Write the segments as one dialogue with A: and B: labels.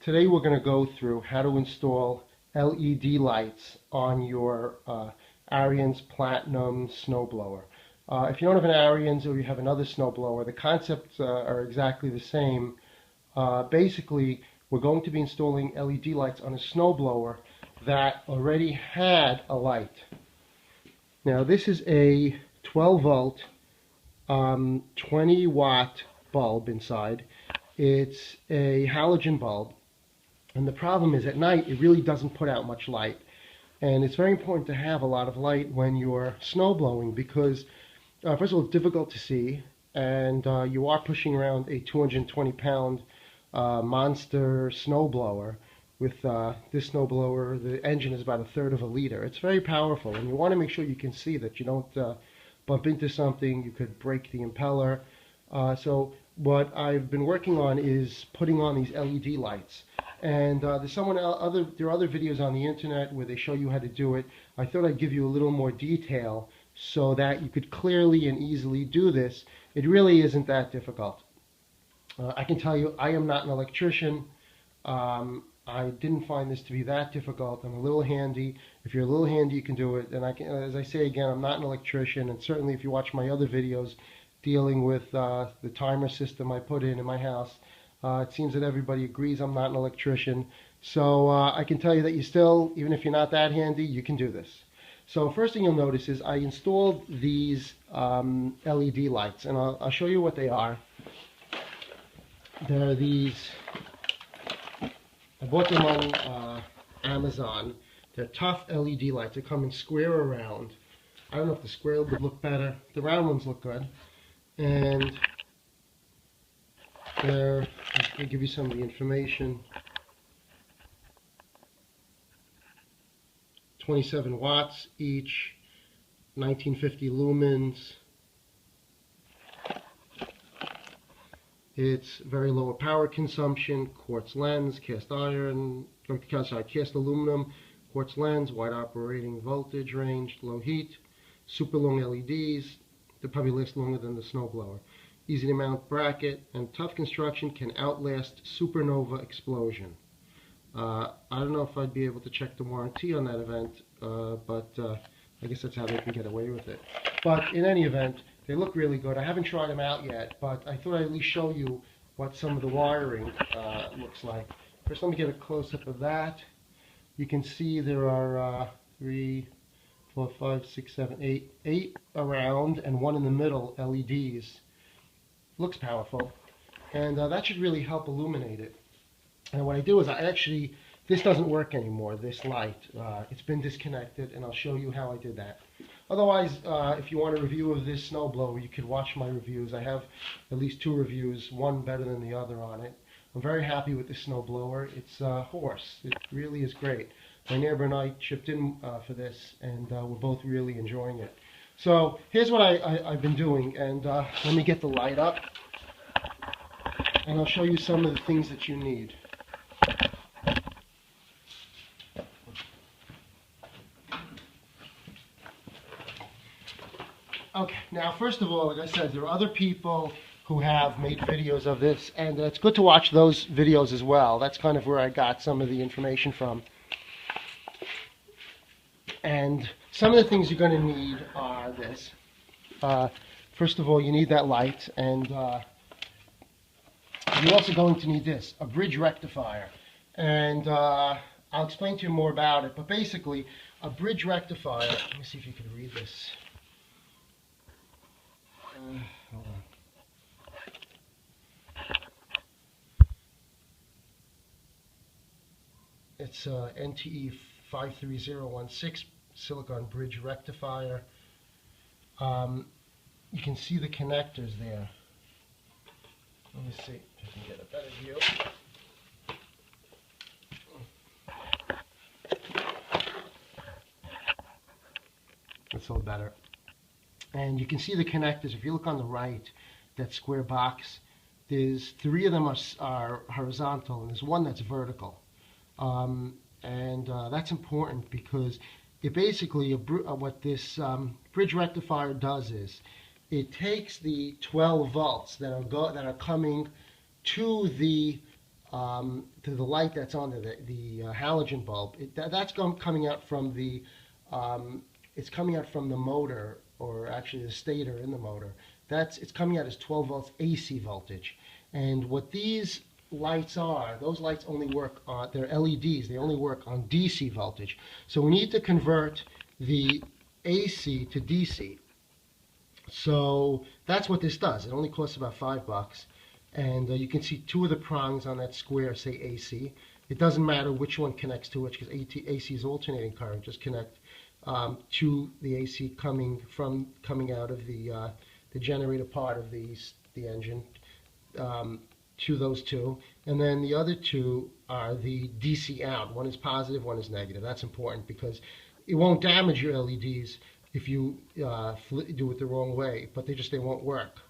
A: Today we're going to go through how to install LED lights on your Ariens Platinum snowblower. If you don't have an Ariens or you have another snowblower, the concepts are exactly the same. Basically, we're going to be installing LED lights on a snowblower that already had a light. Now this is a 12 volt 20 watt bulb inside. It's a halogen bulb. And the problem is at night it really doesn't put out much light. And it's very important to have a lot of light when you're snow blowing because first of all it's difficult to see, and you are pushing around a 220-pound monster snow blower. With this snow blower, the engine is about 1/3 of a liter. It's very powerful, and you want to make sure you can see that you don't bump into something. You could break the impeller. So what I've been working on is putting on these LED lights. And there are other videos on the internet where they show you how to do it. I thought I'd give you a little more detail so that you could clearly and easily do this. It really isn't that difficult. I can tell you, I am not an electrician. I didn't find this to be that difficult. I'm a little handy. If you're a little handy, you can do it. And as I say again, I'm not an electrician. And certainly if you watch my other videos dealing with the timer system I put in my house, it seems that everybody agrees I'm not an electrician. So I can tell you that you still, even if you're not that handy, you can do this. So first thing you'll notice is I installed these LED lights, and I'll show you what they are. They're these, I bought them on Amazon. They're tough LED lights. They come in square or round. I don't know if the square would look better. The round ones look good. And they're, I'll give you some of the information. 27 watts each, 1950 lumens. It's very low power consumption, quartz lens, cast iron, cast aluminum, quartz lens, wide operating voltage range, low heat, super long LEDs. They probably last longer than the snowblower. Easy to mount bracket, and tough construction, can outlast supernova explosion. I don't know if I'd be able to check the warranty on that event, but I guess that's how they can get away with it. But in any event, they look really good. I haven't tried them out yet, but I thought I'd at least show you what some of the wiring looks like. First, let me get a close-up of that. You can see there are 3, 4, 5, 6, 7, 8 around and one in the middle LEDs. Looks powerful, and that should really help illuminate it. And what I do is this doesn't work anymore, this light. It's been disconnected, and I'll show you how I did that. Otherwise, if you want a review of this snowblower, you could watch my reviews. I have at least 2 reviews, one better than the other on it. I'm very happy with this snowblower. It's a horse. It really is great. My neighbor and I chipped in for this, and we're both really enjoying it. So here's what I've been doing, and let me get the light up, and I'll show you some of the things that you need. Okay, now first of all, like I said, there are other people who have made videos of this, and it's good to watch those videos as well. That's kind of where I got some of the information from. And some of the things you're going to need are this. First of all, you need that light, and you're also going to need this, a bridge rectifier. And I'll explain to you more about it, but basically, a bridge rectifier, let me see if you can read this. Hold on. It's NTE53016 silicon bridge rectifier. You can see the connectors there. Let me see if I can get a better view. That's all better. And you can see the connectors. If you look on the right, that square box, there's 3 of them are horizontal, and there's one that's vertical. That's important because it basically, what this bridge rectifier does is, it takes the 12 volts that are coming to the to the light that's on the halogen bulb. That's coming out from the it's coming out from the motor, or actually the stator in the motor. It's coming out as 12 volts AC voltage. And what these lights are, those lights only work on, they're LEDs, they only work on DC voltage. So we need to convert the AC to DC. So that's what this does. It only costs about $5. And you can see two of the prongs on that square say AC. It doesn't matter which one connects to which, because AC is alternating current. Just connect to the AC coming out of the generator part of the engine, to those two. And then the other two are the DC out. One is positive, one is negative. That's important because it won't damage your LEDs if you do it the wrong way, but they won't work.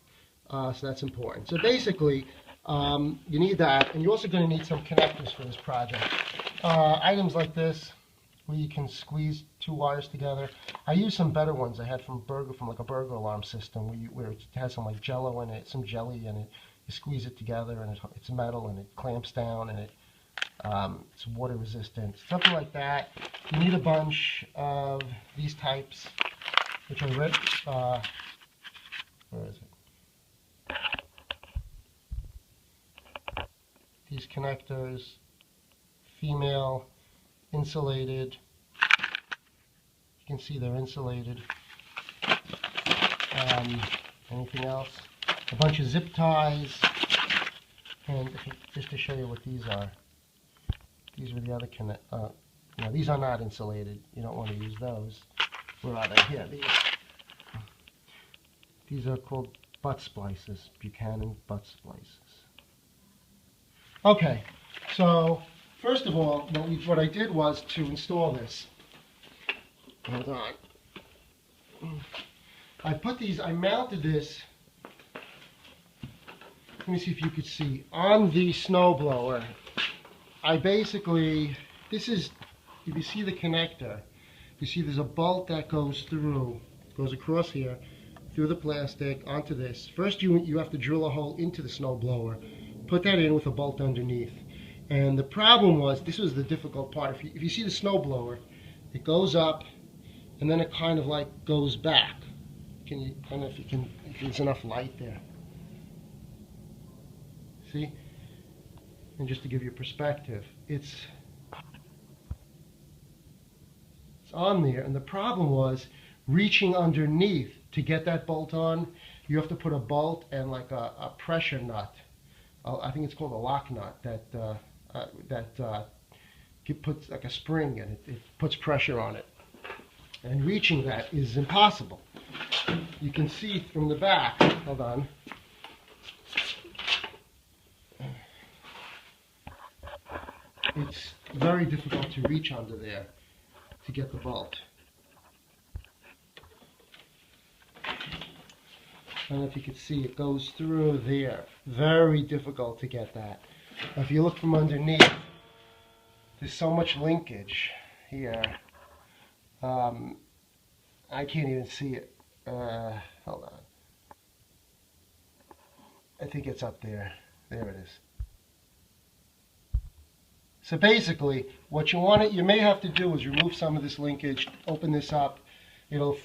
A: So that's important. So basically, you need that, and you're also going to need some connectors for this project. Items like this, where you can squeeze two wires together. I use some better ones I had from like a burglar alarm system, where it has some like jello in it, some jelly in it. You squeeze it together, and it's metal, and it clamps down, and it's water resistant. Something like that. You need a bunch of these types, which are red. Where is it? These connectors, female, insulated. You can see they're insulated. Anything else? A bunch of zip ties. And just to show you what these are. These are the other now these are not insulated. You don't want to use those. Where are they? Here. These are called butt splices. Buchanan butt splices. Okay, so first of all, what I did was to install this. Hold on. I mounted this, let me see if you could see, on the snowblower. I basically, if you see the connector, you see there's a bolt that goes across here, through the plastic, onto this. First you have to drill a hole into the snowblower, put that in with a bolt underneath. And the problem was, this was the difficult part. If you see the snowblower, it goes up, and then it kind of like goes back. I don't know if there's enough light there. See? And just to give you perspective, it's on there. And the problem was reaching underneath to get that bolt on. You have to put a bolt and like a pressure nut. I think it's called a lock nut that puts like a spring, and it puts pressure on it. And reaching that is impossible. You can see from the back, hold on. It's very difficult to reach under there to get the bolt. I don't know if you can see, it goes through there. Very difficult to get that. Now, if you look from underneath, there's so much linkage here. I can't even see it. Hold on. I think it's up there. There it is. So basically, what you may have to do is remove some of this linkage, open this up. You'll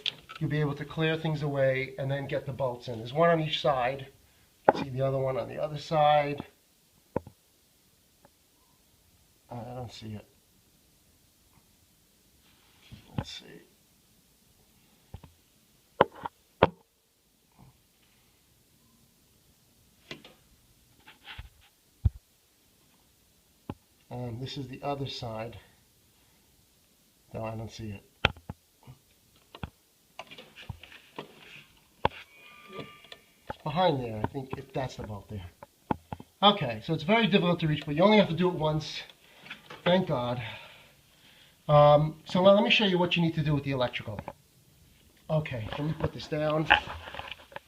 A: be able to clear things away and then get the bolts in. There's one on each side. You can see the other one on the other side. I don't see it. Let's see. This is the other side. No, I don't see it. It's behind there. I think that's the bolt there. Okay, so it's very difficult to reach, but you only have to do it once. Thank God. So now let me show you what you need to do with the electrical. Okay, let me put this down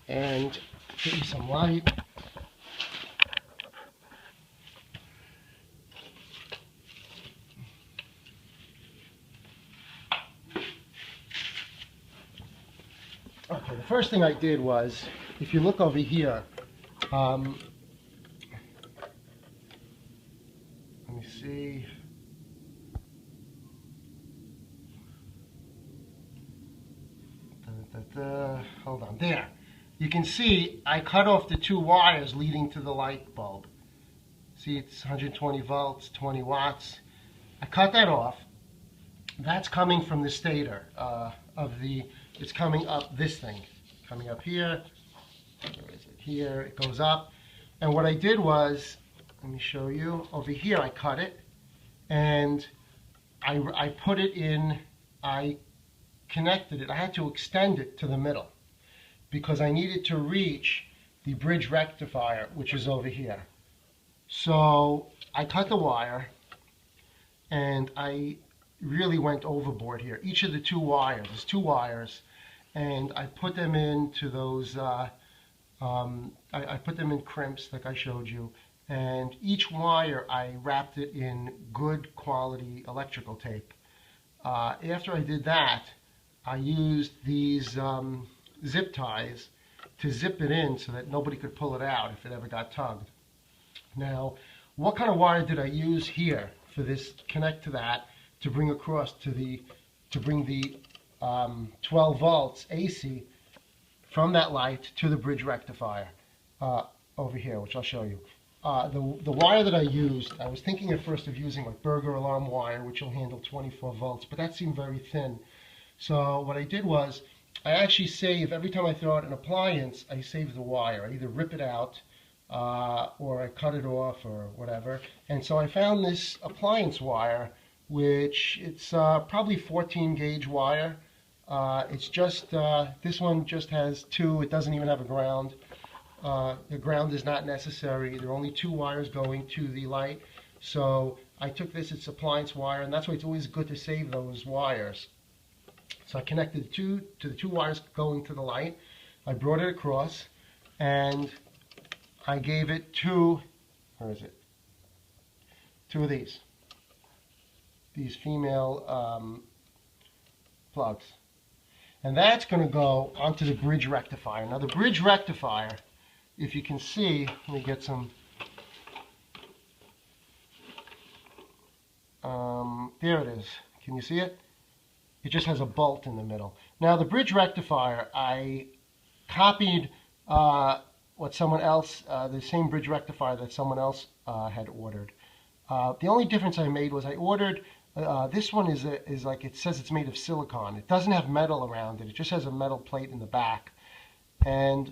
A: and get you some light. Okay, the first thing I did was, if you look over here, me see. Hold on, there. You can see I cut off the 2 wires leading to the light bulb. See, it's 120 volts, 20 watts. I cut that off. That's coming from the stator it's coming up this thing. Coming up here. Where is it? Here, it goes up. And what I did was, let me show you. Over here I cut it, and I put it in, I connected it. I had to extend it to the middle because I needed to reach the bridge rectifier, which is over here. So I cut the wire, and I really went overboard here. Each of the 2 wires, there's 2 wires, and I put them into those, I put them in crimps like I showed you, and each wire I wrapped it in good quality electrical tape. After I did that, I used these zip ties to zip it in so that nobody could pull it out if it ever got tugged. Now, what kind of wire did I use here for this connect to that to bring across to bring the 12 volts AC from that light to the bridge rectifier over here, which I'll show you. The wire that I used, I was thinking at first of using like burglar alarm wire, which will handle 24 volts, but that seemed very thin. So what I did was, I actually save, every time I throw out an appliance, I save the wire. I either rip it out, or I cut it off, or whatever. And so I found this appliance wire, which it's probably 14 gauge wire. It's just, this one just has 2, it doesn't even have a ground. The ground is not necessary. There are only 2 wires going to the light. So I took this, it's appliance wire, and that's why it's always good to save those wires. So I connected to the 2 wires going to the light. I brought it across, and I gave it 2, where is it? 2 of these female plugs. And that's going to go onto the bridge rectifier. Now the bridge rectifier, if you can see, let me get some, there it is. Can you see it? It just has a bolt in the middle. Now the bridge rectifier, I copied what someone else, the same bridge rectifier that someone else had ordered. The only difference I made was I ordered, this one is like, it says it's made of silicone. It doesn't have metal around it. It just has a metal plate in the back. And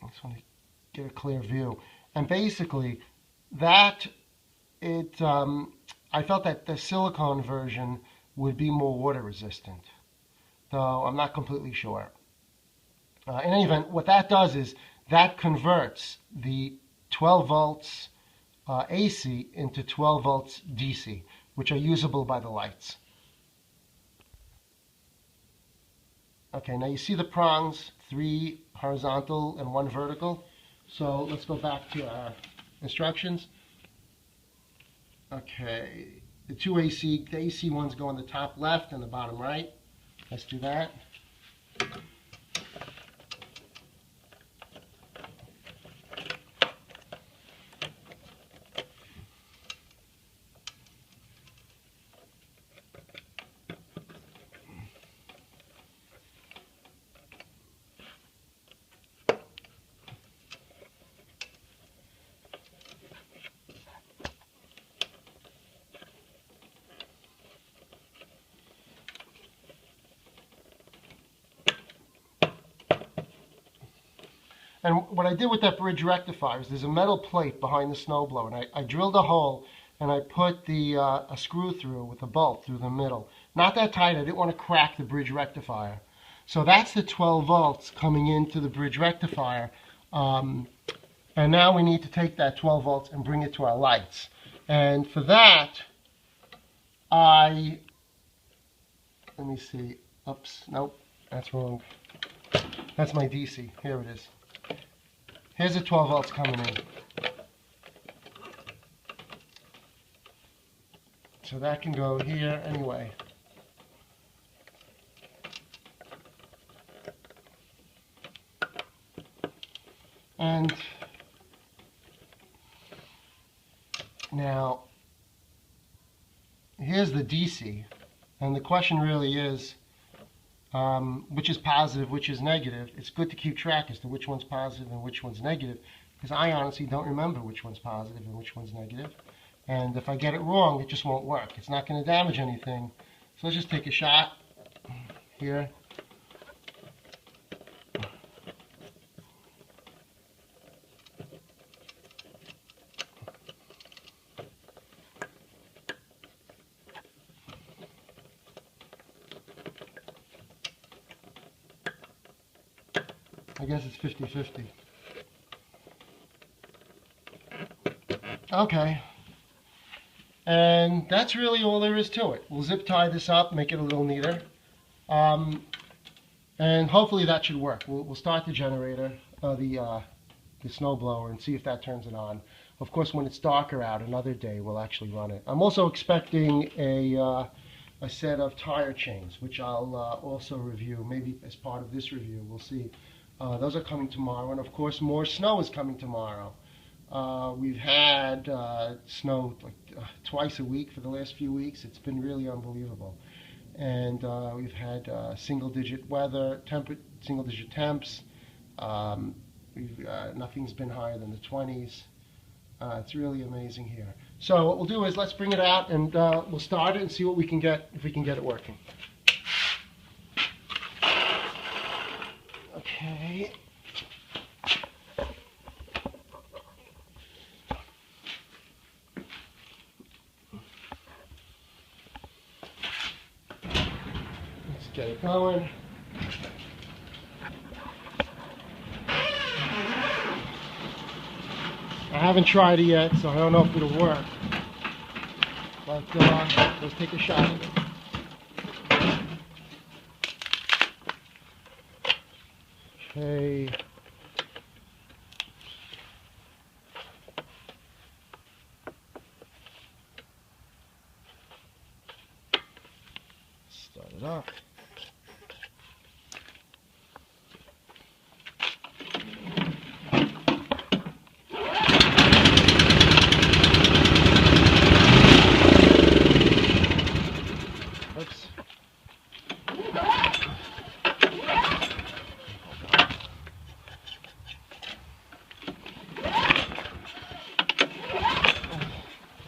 A: I just want to get a clear view. And basically, that, I felt that the silicone version would be more water resistant, though I'm not completely sure. In any event, what that does is that converts the 12 volts AC into 12 volts DC, which are usable by the lights. Okay, now you see the prongs, 3 horizontal and 1 vertical. So let's go back to our instructions. Okay, the 2 AC, the AC ones go on the top left and the bottom right. Let's do that. And what I did with that bridge rectifier is there's a metal plate behind the snowblower, and I drilled a hole and I put the a screw through with a bolt through the middle. Not that tight, I didn't want to crack the bridge rectifier. So that's the 12 volts coming into the bridge rectifier. And now we need to take that 12 volts and bring it to our lights. And for that, let me see, oops, nope, that's wrong. That's my DC, here it is. Here's the 12 volts coming in. So that can go here anyway. And now here's the DC, and the question really is, which is positive, which is negative. It's good to keep track as to which one's positive and which one's negative, because I honestly don't remember which one's positive and which one's negative. And if I get it wrong, it just won't work. It's not going to damage anything. So let's just take a shot here. I guess it's 50-50. Okay. And that's really all there is to it. We'll zip tie this up, make it a little neater. And hopefully that should work. We'll start the generator, the snowblower, and see if that turns it on. Of course, when it's darker out, another day, we'll actually run it. I'm also expecting a set of tire chains, which I'll also review, maybe as part of this review. We'll see. Those are coming tomorrow, and of course more snow is coming tomorrow. We've had snow like twice a week for the last few weeks. It's been really unbelievable. And we've had single-digit weather, single-digit temps. Nothing's been higher than the 20s. It's really amazing here. So what we'll do is let's bring it out and we'll start it and see what we can get, if we can get it working. Okay. Let's get it going. I haven't tried it yet, so I don't know if it'll work. But let's take a shot at it. Okay. Start it up. Oops.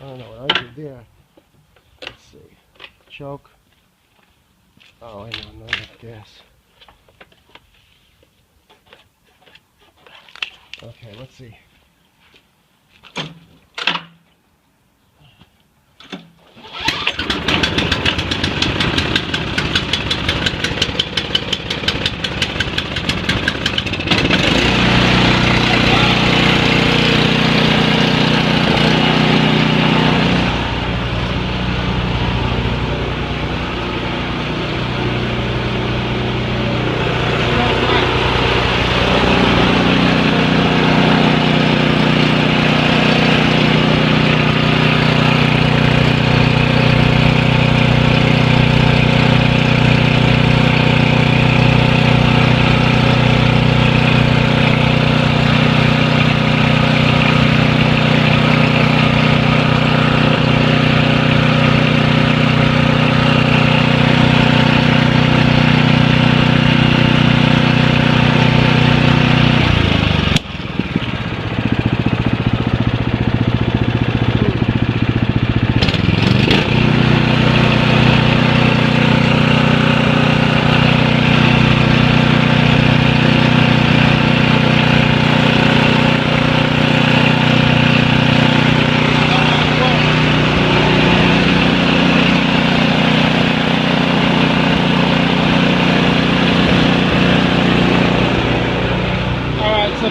A: I don't know what I did there. Let's see. Choke. Oh, I know that gas. Okay, let's see.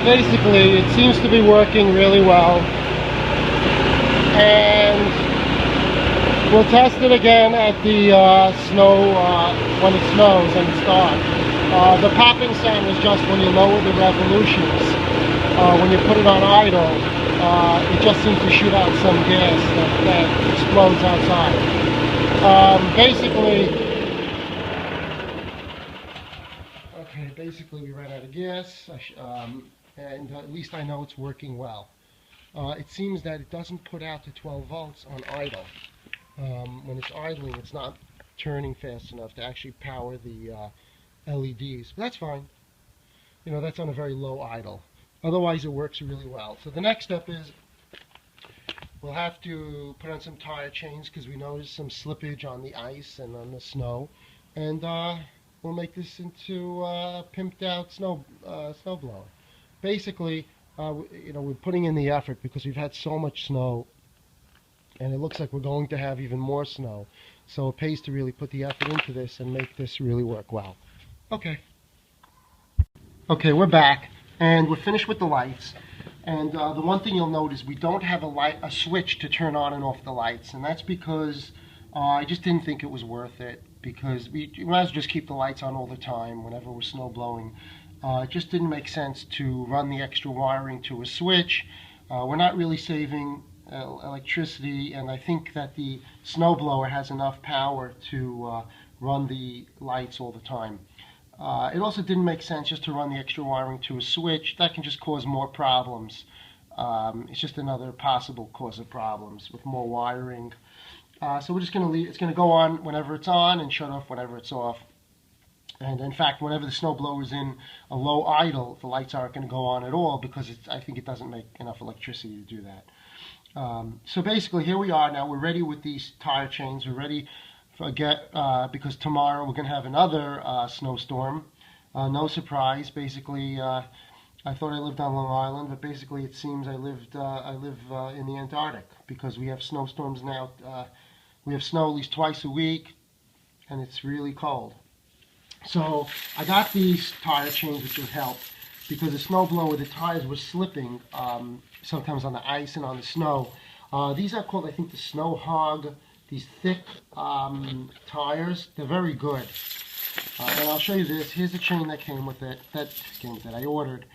A: Basically, it seems to be working really well, and we'll test it again at the snow when it snows and it's dark. The popping sound is just when you lower the revolutions. When you put it on idle, it just seems to shoot out some gas that explodes outside. Basically we ran out of gas. And at least I know it's working well. It seems that it doesn't put out to 12 volts on idle. when it's idling, it's not turning fast enough to actually power the LEDs. But that's fine. You know, that's on a very low idle. Otherwise, it works really well. So the next step is we'll have to put on some tire chains because we noticed some slippage on the ice and on the snow. And we'll make this into a pimped out snowblower. Basically, you know, we're putting in the effort because we've had so much snow, and it looks like we're going to have even more snow. So it pays to really put the effort into this and make this really work well. Okay. Okay, we're back, and we're finished with the lights. And the one thing you'll notice, we don't have a switch to turn on and off the lights, and that's because I just didn't think it was worth it, because we might as well just keep the lights on all the time whenever we're snow blowing. It just didn't make sense to run the extra wiring to a switch. We're not really saving electricity, and I think that the snowblower has enough power to run the lights all the time. It also didn't make sense just to run the extra wiring to a switch. That can just cause more problems. It's just another possible cause of problems with more wiring. So we're just going to leave. It's going to go on whenever it's on and shut off whenever it's off. And in fact, whenever the snowblower is in a low idle, the lights aren't going to go on at all because I think it doesn't make enough electricity to do that. So basically, here we are now. We're ready with these tire chains. We're ready because tomorrow we're going to have another snowstorm. No surprise. Basically, I thought I lived on Long Island, but basically it seems I live in the Antarctic because we have snowstorms now. We have snow at least twice a week, and it's really cold. So I got these tire chains, which have helped because the snowblower, the tires were slipping sometimes on the ice and on the snow. These are called, I think, the Snow Hawg. These thick tires, they're very good. And I'll show you this. Here's the chain that came with it. That I ordered.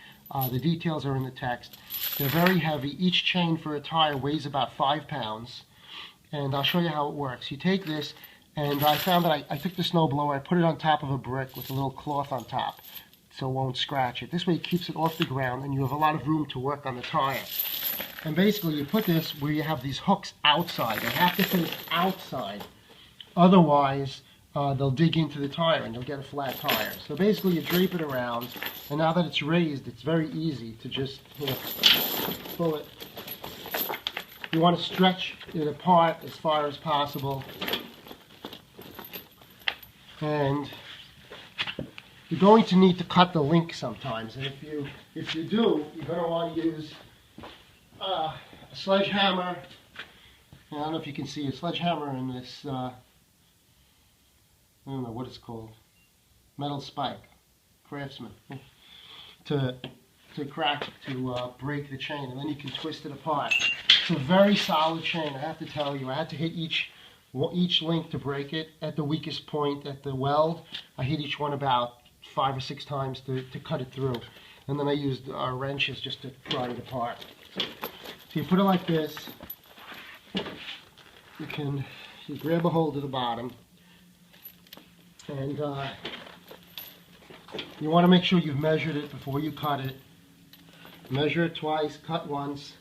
A: The details are in the text. They're very heavy. Each chain for a tire weighs about 5 pounds. And I'll show you how it works. You take this, and I found that I took the snowblower, I put it on top of a brick with a little cloth on top so it won't scratch it. This way it keeps it off the ground, and you have a lot of room to work on the tire. And basically you put this where you have these hooks outside. They have to fit outside. Otherwise, they'll dig into the tire and you'll get a flat tire. So basically you drape it around, and now that it's raised, it's very easy to just pull it. You want to stretch it apart as far as possible. And you're going to need to cut the link sometimes. And if you do, you're going to want to use a sledgehammer. I don't know if you can see a sledgehammer in this, I don't know what it's called, metal spike, Craftsman, to break the chain, and then you can twist it apart. It's a very solid chain, I have to tell you. I had to hit each link to break it at the weakest point at the weld. I hit each one about 5 or 6 times to cut it through, and then I used wrenches just to pry it apart. So you put it like this. You grab a hold of the bottom, and you want to make sure you've measured it before you cut it. Measure it twice, cut once.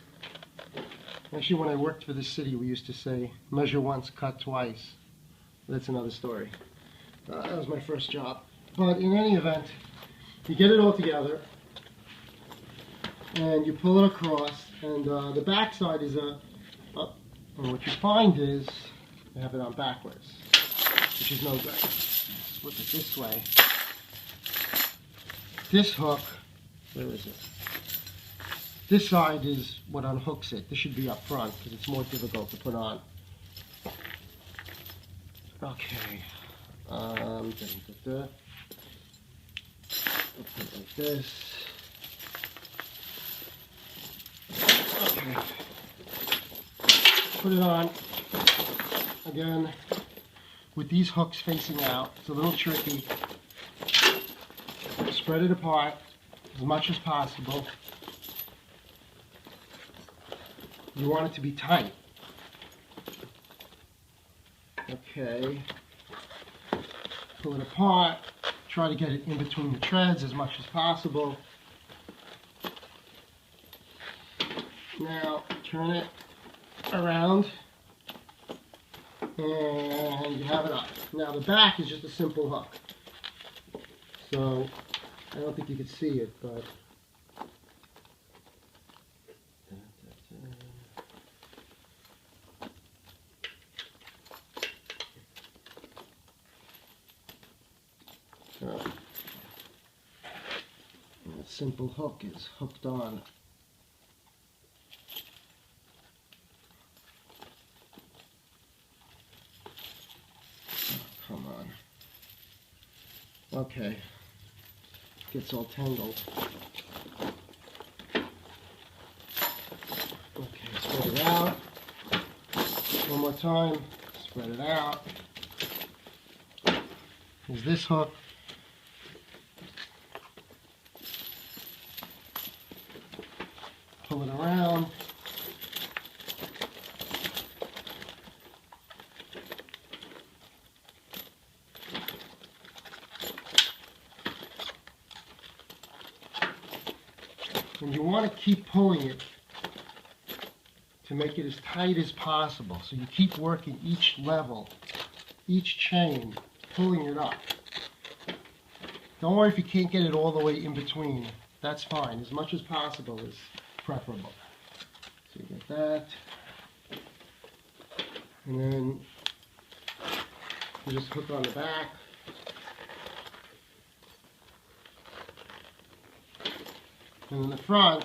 A: Actually, when I worked for the city, we used to say, measure once, cut twice. That's another story. That was my first job. But in any event, you get it all together, and you pull it across, and the back side is up. And what you find is, you have it on backwards, which is no good. Flip it this way. This hook, where is it? This side is what unhooks it. This should be up front because it's more difficult to put on. Okay. Put it like this. Okay. Put it on. Again, with these hooks facing out. It's a little tricky. Spread it apart as much as possible. You want it to be tight. Okay. Pull it apart. Try to get it in between the treads as much as possible. Now turn it around. and you have it up. Now the back is just a simple hook. So I don't think you can see it, but that simple hook is hooked on. Come on. Okay. Gets all tangled. Okay, spread it out. One more time. Spread it out. There's this hook. Pull it around. And you want to keep pulling it to make it as tight as possible. So you keep working each level, each chain, pulling it up. Don't worry if you can't get it all the way in between. That's fine. As much as possible is preferable. So you get that. And then you just hook on the back. And in the front,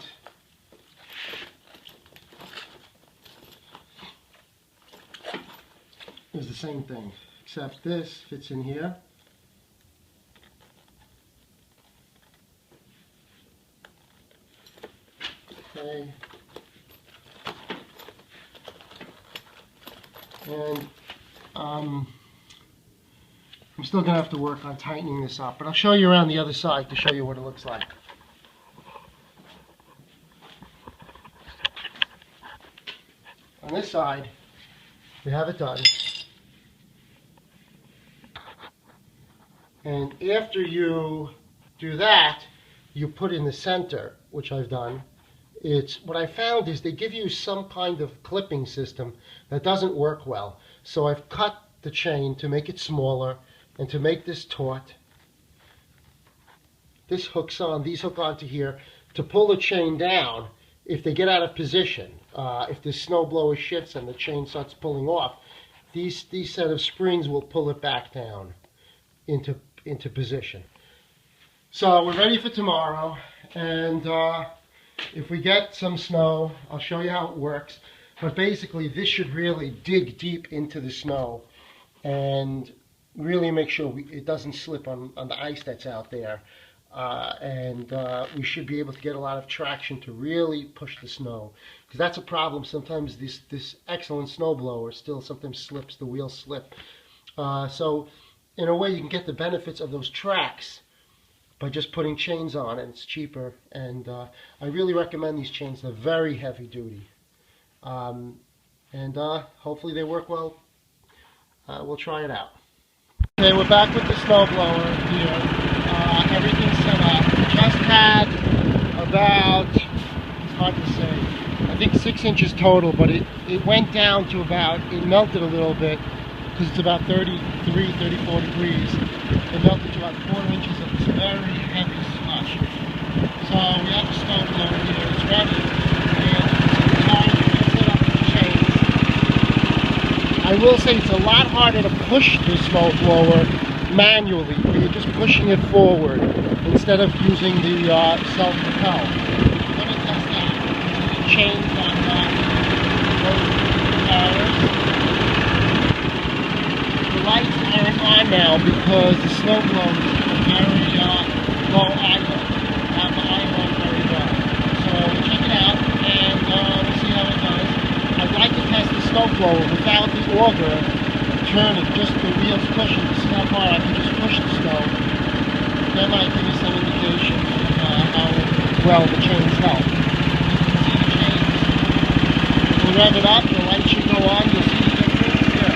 A: is the same thing, except this fits in here. Okay. And I'm still going to have to work on tightening this up, but I'll show you around the other side to show you what it looks like. On this side, we have it done. And after you do that, you put in the center, which I've done. What I found is they give you some kind of clipping system that doesn't work well. So I've cut the chain to make it smaller and to make this taut. This hooks on, these hook onto here to pull the chain down if they get out of position. If the snowblower shifts and the chain starts pulling off, these set of springs will pull it back down into position. So we're ready for tomorrow, and if we get some snow, I'll show you how it works. But basically, this should really dig deep into the snow and really make sure it doesn't slip on the ice that's out there. We should be able to get a lot of traction to really push the snow, because that's a problem. Sometimes this excellent snowblower still sometimes slips, the wheels slip. So in a way you can get the benefits of those tracks by just putting chains on, and it's cheaper. And I really recommend these chains. They're very heavy duty. Hopefully they work well. We'll try it out. Okay, we're back with the snowblower here. Everything's set up. Just had about, it's hard to say, I think 6 inches total, but it went down to about, it melted a little bit because it's about 33, 34 degrees. It melted to about 4 inches of this very heavy slush. So we have the snowblower here, it's ready, and it's time to set up the chains. I will say it's a lot harder to push the snowblower manually, where you're just pushing it forward instead of using the self-propel. Let me test that. The chains on both tires. The lights aren't on now because the snowblower is a very low idle. Have the idle on very well. So we'll check it out and we'll see how it does. I'd like to test the snowblower without the auger turning, just the wheels pushing to see how far I can just push the snow. That might give me some indication of how well the chains help. You can see the chains. We'll rev it up, the light should go on, you'll see the difference here.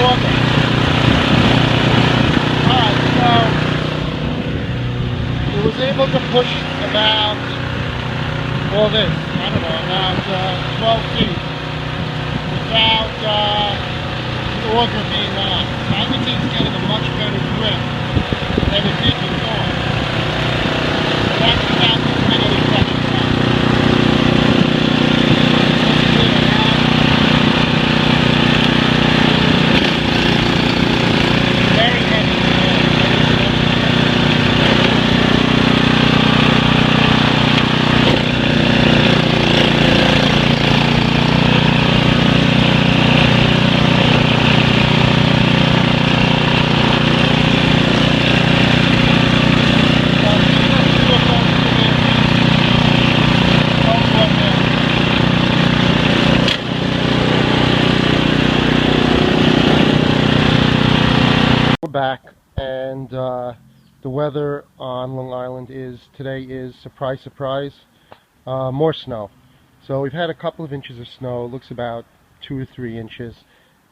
A: auger. Alright, so it was able to push about all this, I don't know, about 12 feet without the auger being on. So I would say it's getting a much better grip than it did before. That's without the humidity pressure on. Very heavy. Back, and the weather on Long Island today is surprise, more snow. So we've had a couple of inches of snow. It looks about 2 or 3 inches,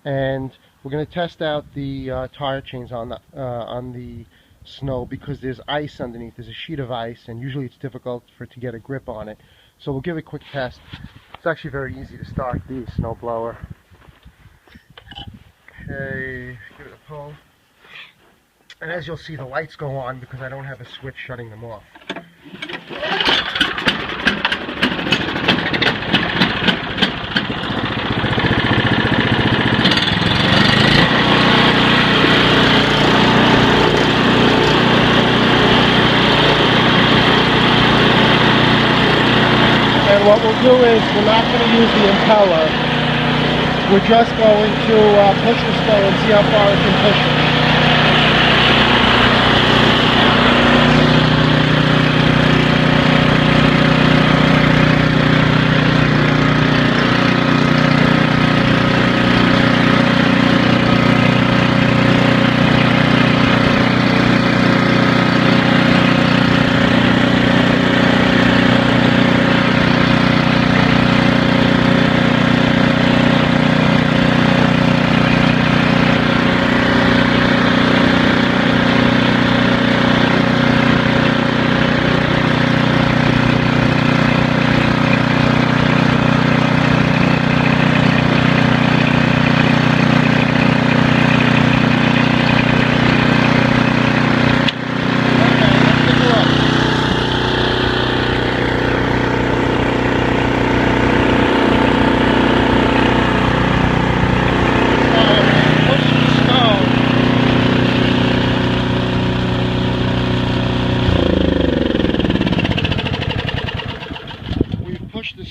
A: and we're going to test out the tire chains on the snow because there's ice underneath. There's a sheet of ice, and usually it's difficult to get a grip on it. So we'll give it a quick test. It's actually very easy to start the snowblower. Okay, give it a pull. And as you'll see, the lights go on because I don't have a switch shutting them off. And what we'll do is we're not going to use the impeller. We're just going to push the snow and see how far it can push it.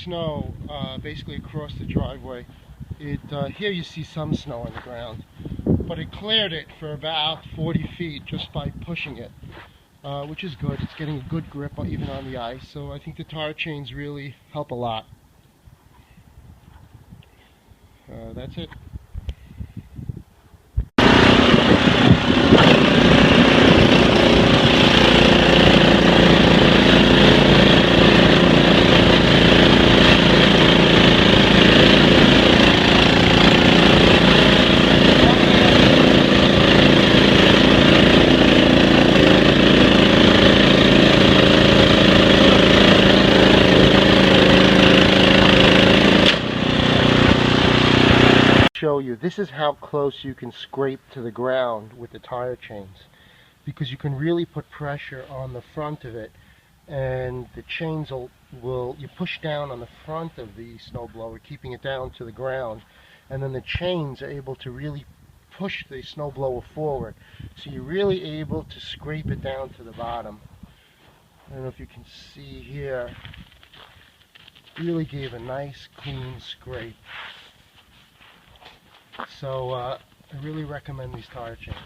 A: Snow basically across the driveway. Here you see some snow on the ground, but it cleared it for about 40 feet just by pushing it, which is good. It's getting a good grip even on the ice, so I think the tire chains really help a lot. That's it. Show you, this is how close you can scrape to the ground with the tire chains, because you can really put pressure on the front of it, and the chains will you push down on the front of the snowblower, keeping it down to the ground, and then the chains are able to really push the snowblower forward, so you're really able to scrape it down to the bottom. I don't know if you can see here, really gave a nice clean scrape. So I really recommend these tire chains.